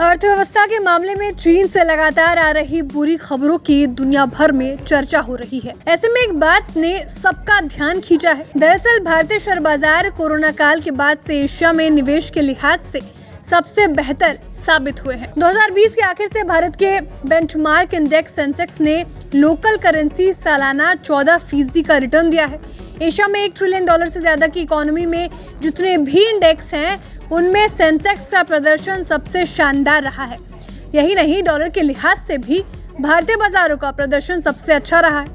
अर्थव्यवस्था के मामले में चीन से लगातार आ रही बुरी खबरों की दुनिया भर में चर्चा हो रही है। ऐसे में एक बात ने सबका ध्यान खींचा है। दरअसल भारतीय शेयर बाजार कोरोना काल के बाद से एशिया में निवेश के लिहाज से सबसे बेहतर साबित हुए हैं। 2020 के आखिर से भारत के बेंचमार्क इंडेक्स सेंसेक्स ने लोकल करेंसी सालाना 14% का रिटर्न दिया है। एशिया में $1 ट्रिलियन से ज्यादा की इकोनॉमी में जितने भी इंडेक्स हैं उनमें सेंसेक्स का प्रदर्शन सबसे शानदार रहा है। यही नहीं, डॉलर के लिहाज से भी भारतीय बाजारों का प्रदर्शन सबसे अच्छा रहा है।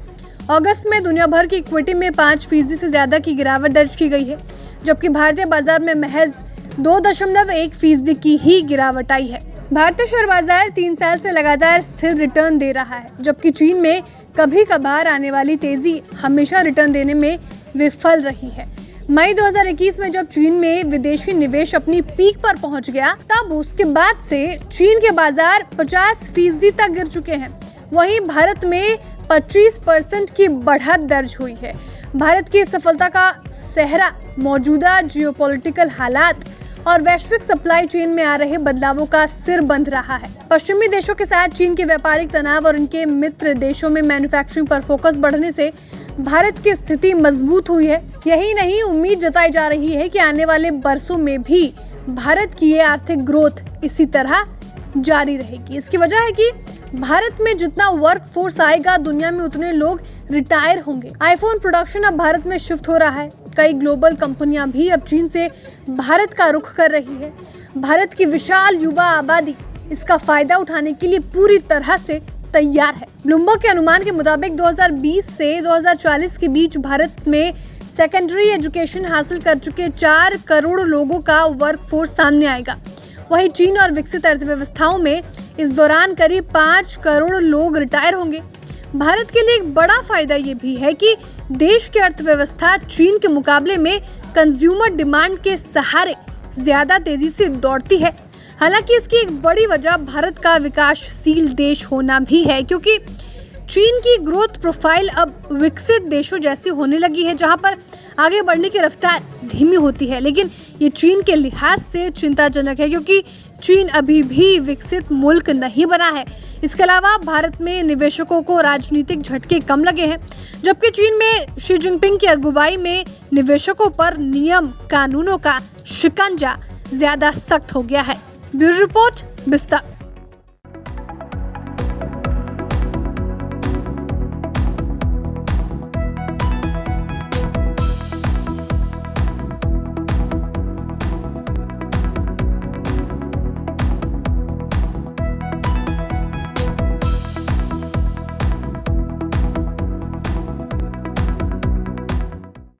अगस्त में दुनिया भर की इक्विटी में 5% से ज्यादा की गिरावट दर्ज की गई है, जबकि भारतीय बाजार में महज 2.1% की ही गिरावट आई है। भारतीय शेयर बाजार 3 साल से लगातार स्थिर रिटर्न दे रहा है, जबकि चीन में कभी कभार आने वाली तेजी हमेशा रिटर्न देने में विफल रही है। मई 2021 में जब चीन में विदेशी निवेश अपनी पीक पर पहुंच गया, तब उसके बाद से चीन के बाजार 50% तक गिर चुके हैं। वहीं भारत में 25% की बढ़त दर्ज हुई है। भारत की सफलता का सेहरा मौजूदा जियोपॉलिटिकल हालात और वैश्विक सप्लाई चेन में आ रहे बदलावों का सिर बंध रहा है। पश्चिमी देशों के साथ चीन के व्यापारिक तनाव और उनके मित्र देशों में मैन्युफैक्चरिंग पर फोकस बढ़ने से भारत की स्थिति मजबूत हुई है। यही नहीं, उम्मीद जताई जा रही है कि आने वाले बरसों में भी भारत की ये आर्थिक ग्रोथ इसी तरह जारी रहेगी। इसकी वजह है कि भारत में जितना वर्क फोर्स आएगा, दुनिया में उतने लोग रिटायर होंगे। आईफोन प्रोडक्शन अब भारत में शिफ्ट हो रहा है। कई ग्लोबल कंपनियां भी अब चीन से भारत का रुख कर रही है। भारत की विशाल युवा आबादी इसका फायदा उठाने के लिए पूरी तरह से तैयार है। ब्लूमबर्ग के अनुमान के मुताबिक 2020 से 2040 के बीच भारत में सेकेंडरी एजुकेशन हासिल कर चुके 4 करोड़ लोगों का वर्क फोर्स सामने आएगा। वहीं चीन और विकसित अर्थव्यवस्थाओं में इस दौरान करीब 5 करोड़ लोग रिटायर होंगे। भारत के लिए एक बड़ा फायदा ये भी है कि देश की अर्थव्यवस्था चीन के मुकाबले में कंज्यूमर डिमांड के सहारे ज्यादा तेजी से दौड़ती है। हालांकि इसकी एक बड़ी वजह भारत का विकासशील देश होना भी है, क्योंकि चीन की ग्रोथ प्रोफाइल अब विकसित देशों जैसी होने लगी है, जहां पर आगे बढ़ने की रफ्तार धीमी होती है। लेकिन ये चीन के लिहाज से चिंताजनक है, क्योंकि चीन अभी भी विकसित मुल्क नहीं बना है। इसके अलावा भारत में निवेशकों को राजनीतिक झटके कम लगे हैं, जबकि चीन में शी जिनपिंग की अगुवाई में निवेशकों पर नियम कानूनों का शिकंजा ज्यादा सख्त हो गया है। ब्यूरो रिपोर्ट, विस्तार।